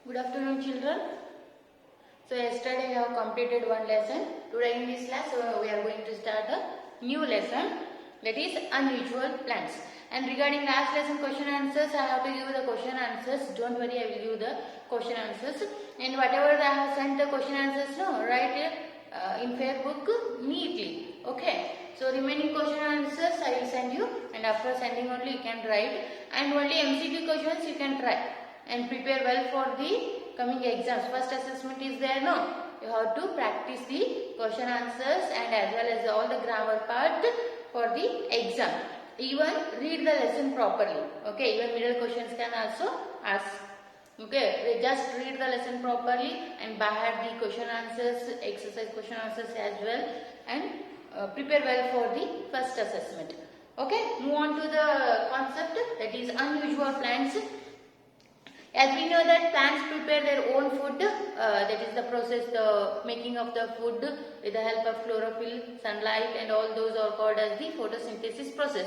Good afternoon, children. So yesterday we have completed one lesson. Today in this class we are going to start a new lesson, that is unusual plants. And regarding last lesson question answers, I have to give the question answers. Don't worry, I will give the question answers. And whatever I have sent the question answers, write in fair book neatly. Okay. So remaining question answers I will send you, and after sending only you can write. And only MCQ questions you can try and prepare well for the coming exams. First assessment is there, no? You have to practice the question answers and as well as all the grammar part for the exam. Even read the lesson properly. Okay, even middle questions can also ask. Okay, just read the lesson properly and by heart the question answers, exercise question answers as well, and prepare well for the first assessment. Okay, move on to the concept, that is unusual plants. As we know that plants prepare their own food, that is the process, the making of the food with the help of chlorophyll, sunlight, and all those are called as the photosynthesis process.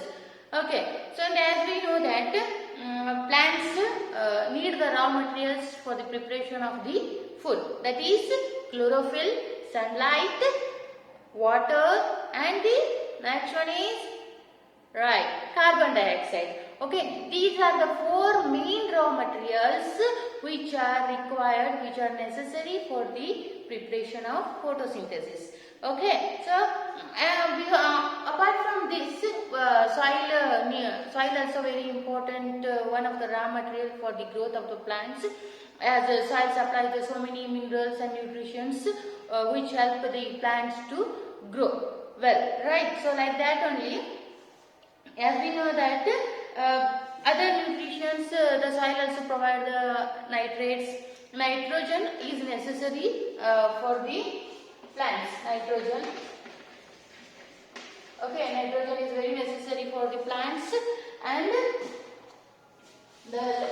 Okay, so and as we know that plants need the raw materials for the preparation of the food, that is chlorophyll, sunlight, water, and the next one is carbon dioxide. Okay, these are the four main raw materials which are required, which are necessary for the preparation of photosynthesis. Okay, so apart from this, soil also very important, one of the raw material for the growth of the plants, as soil supplies so many minerals and nutrients which help the plants to grow well, right? So like that only, as we know that other nutrients, the soil also provide the nitrates. Nitrogen is necessary for the plants. Nitrogen. Okay, nitrogen is very necessary for the plants, and the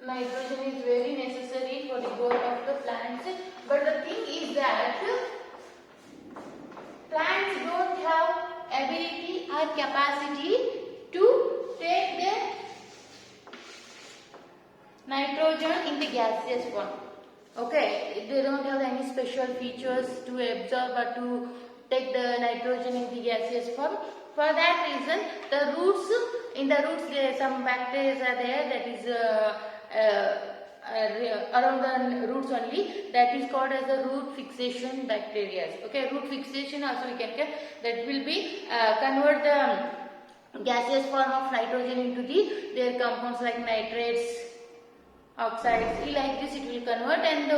nitrogen is very necessary for the growth of the plants. But the thing is that plants don't have ability or capacity to take the nitrogen in the gaseous form. Okay, they don't have any special features to absorb or to take the nitrogen in the gaseous form. For that reason, in the roots there some bacteria are there, that is around the roots only, that is called as the root fixation bacteria. Okay, root fixation also we can get, that will be convert the gaseous form of nitrogen into their compounds like nitrates, oxides. Like this it will convert, and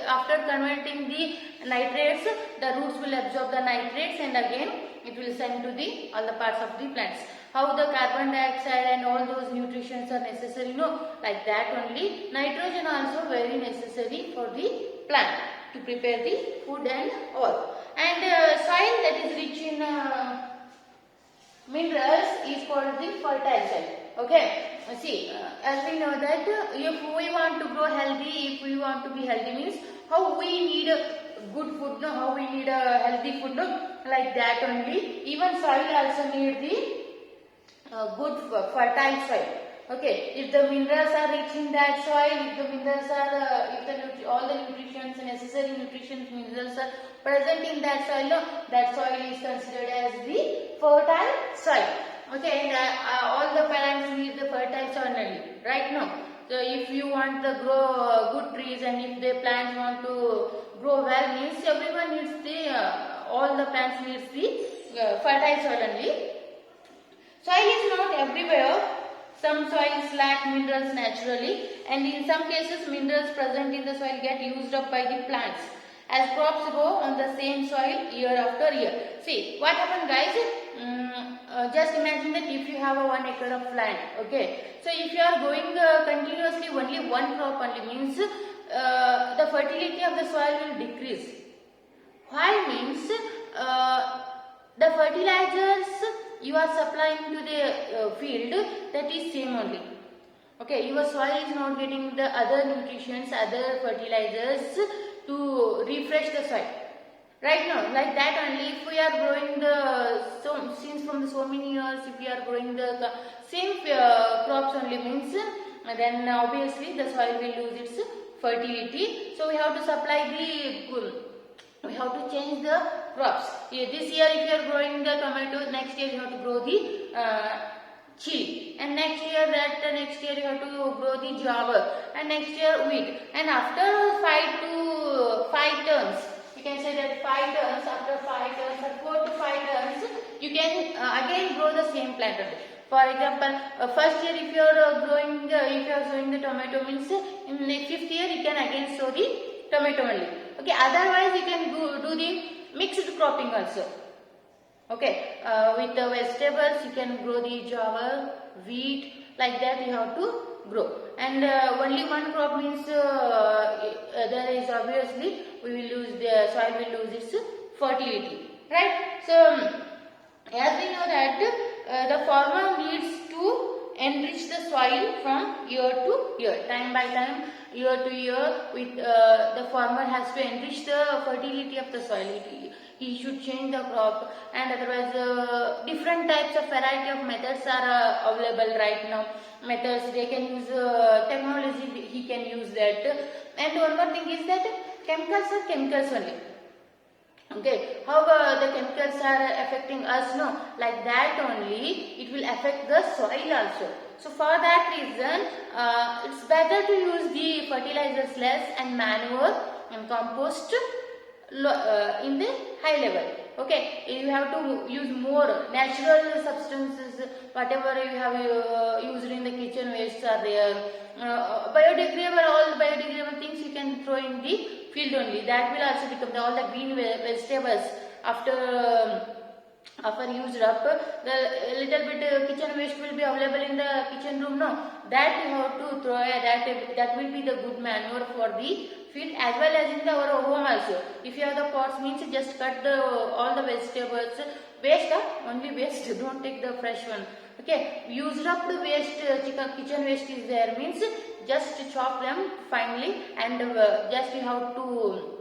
after converting the nitrates, the roots will absorb the nitrates and again it will send to all the parts of the plants. How the carbon dioxide and all those nutrients are necessary, no? Like that only, nitrogen also very necessary for the plant to prepare the food and all. And soil that is rich in minerals is called the fertile soil. Okay, see, as we know that if we want to grow healthy, if we want to be healthy, means how we need good food, no? How we need a healthy food, no? Like that only, even soil also need the good fertile soil. Okay, if the minerals are rich in that soil, if the minerals are, all the nutrients, necessary nutrients, minerals are present in that soil, no? That soil is considered as the fertile soil. Okay, and all the plants need the fertile soil only, right? No. So if you want to grow good trees, and if the plants want to grow well, means everyone needs all the plants needs the fertile soil only. Soil is not everywhere. Some soils lack minerals naturally, and in some cases minerals present in the soil get used up by the plants as crops grow on the same soil year after year. See what happened, guys? Just imagine that if you have a 1 acre of land, okay, so if you are growing continuously only one crop only, means the fertility of the soil will decrease. Why? Means the fertilizers you are supplying to the field, that is same only. Okay, your soil is not getting the other nutrients, other fertilizers to refresh the soil. Right now, like that only, if we are growing since from the so many years, if we are growing the same crops only means, then obviously the soil will lose its fertility. So we have to supply we have to change the crops. This year if you are growing the tomato, next year you have to grow the chili, and next year you have to grow the jawar, and next year wheat, and after 5 turns, you can say that 5 turns, after 5 turns or 4 to 5 turns, you can again grow the same plant. For example, first year if you are sowing the tomato means, in the 5th year you can again sow the tomato only. Okay, otherwise you can do the mixed cropping also. Okay, with the vegetables you can grow the jawar, wheat, like that you have to grow. And only one crop means there is obviously the soil will lose its fertility, right? So as we know that the farmer needs to enrich the soil from year to year, time by time, year to year. With the farmer has to enrich the fertility of the soil. He should change the crop, and otherwise different types of variety of methods are available right now. Methods, they can use technology, he can use that. And one more thing is that chemicals are chemicals only. Okay, how the chemicals are affecting us? No, like that only it will affect the soil also. So for that reason, it's better to use the fertilizers less and manure and compost in the high level. Okay, you have to use more natural substances, whatever you have used in the kitchen wastes are there. All biodegradable things you can throw in the field only. That will also become all the green vegetables after used up. The little bit kitchen waste will be available in the kitchen room. No, that you have to throw. That will be the good manure for the field as well as in our home also. If you have the pots means just cut all the vegetables. Waste, only waste. Don't take the fresh one. Okay, used up the waste, kitchen waste is there means just chop them finely, and just you have to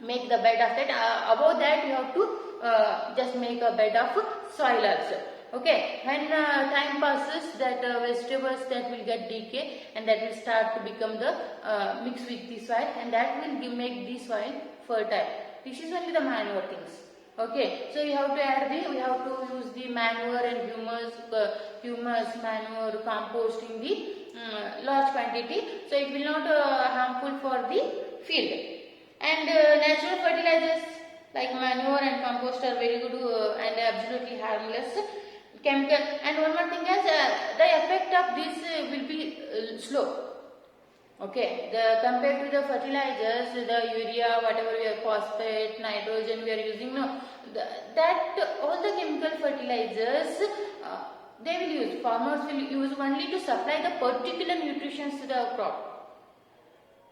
make the bed of that. Above that you have to just make a bed of soil also. Okay, when time passes, that vegetables that will get decay, and that will start to become the mix with the soil, and that will make the soil fertile. This is only the manure things. Okay, so we have to use the manure and humus, manure, compost in the large quantity, so it will not harmful for the field. And natural fertilizers like manure and compost are very good and absolutely harmless. Chemical, and one more thing is the effect of this will be slow. Okay, compared to the fertilizers, the urea, whatever we have, phosphate, nitrogen we are using, no, all the chemical fertilizers they will use. Farmers will use only to supply the particular nutrition to the crop.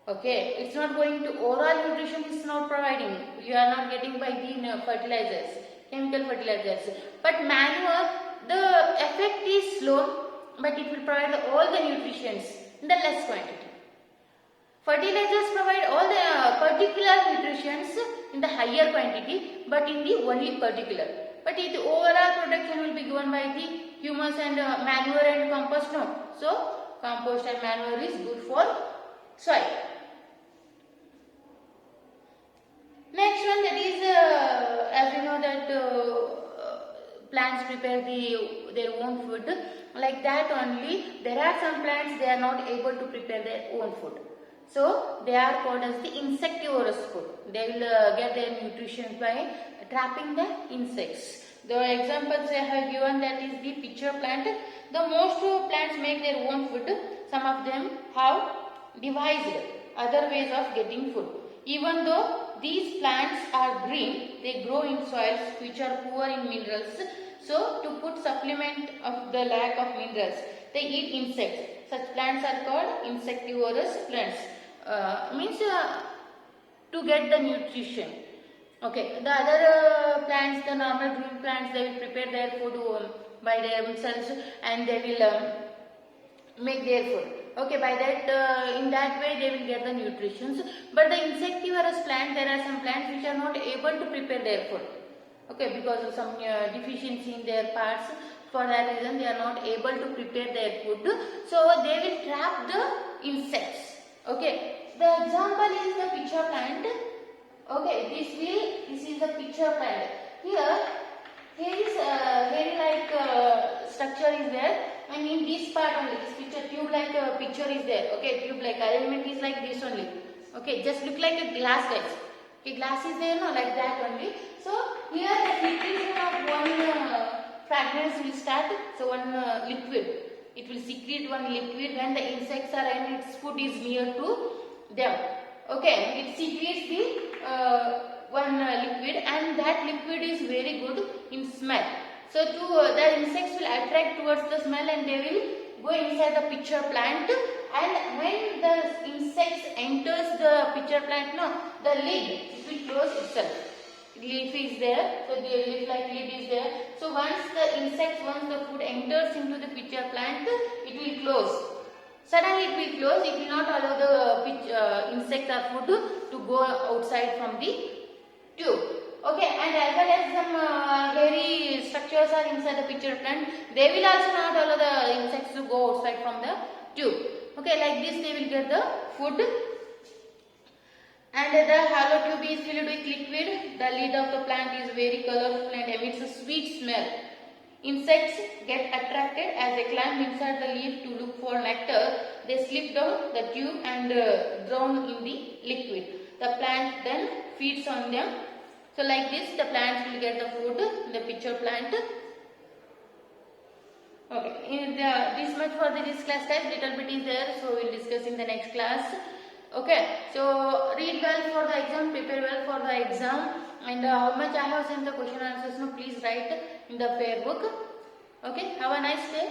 Okay, it's not going to overall nutrition is not providing. You are not getting by the fertilizers, chemical fertilizers. But manure, the effect is slow, but it will provide all the nutrients in the less quantity. Fertilizers provide all the particular nutrients in the higher quantity, but in the only particular. But the overall production will be given by the humus and manure and compost. No, so compost and manure is good for soil. Next one, that is as we know that plants prepare their own food. Like that only, there are some plants they are not able to prepare their own food. So they are called as the insectivorous food. They will get their nutrition by trapping the insects. The examples I have given, that is the pitcher plant. The most plants make their own food. Some of them have devised other ways of getting food. Even though these plants are green, they grow in soils which are poor in minerals. So to put supplement of the lack of minerals, they eat insects. Such plants are called insectivorous plants. Means to get the nutrition. Okay, the other plants, the normal green plants, they will prepare their food by themselves, and they will make their food. Okay, by that in that way they will get the nutrition. But the insectivorous plant, there are some plants which are not able to prepare their food. Okay, because of some deficiency in their parts. For that reason, they are not able to prepare their food. So they will trap the insects. Okay, the example is the pitcher plant. Okay, this is the pitcher plant. Here is very like structure is there, and in this part only, this picture tube like picture is there. Okay, tube like arrangement is like this only. Okay, just look like a glass, guys. Okay, glass is there, no, like that only. So here the secretion of one fragrance will start. So one liquid, it will secrete one liquid when the insects are and its food is near to them. Okay, it secretes the one liquid, and that liquid is very good in smell. So the insects will attract towards the smell, and they will go inside the pitcher plant. And when the insects enters the pitcher plant, no, the lid, it will close itself. Leaf is there, so the leaf like lid is there. So once the food enters into the pitcher plant, it will close. Suddenly it will close. It will not allow the insect or food to go outside from the tube. Okay, and as well as some hairy structures are inside the pitcher plant, they will also not allow the insects to go outside from the tube. Okay, like this they will get the food. And the hollow tube is filled with liquid. The lid of the plant is very colorful and emits a sweet smell. Insects get attracted as they climb inside the leaf to look for nectar. They slip down the tube and drown in the liquid. The plant then feeds on them. So like this, the plants will get the food in the pitcher plant. Okay, this much for this class, guys. Little bit is there, so we will discuss in the next class. Okay, so read well for the exam, prepare well for the exam, and how much I have sent the question answers, no, please write in the fair book. Okay, have a nice day.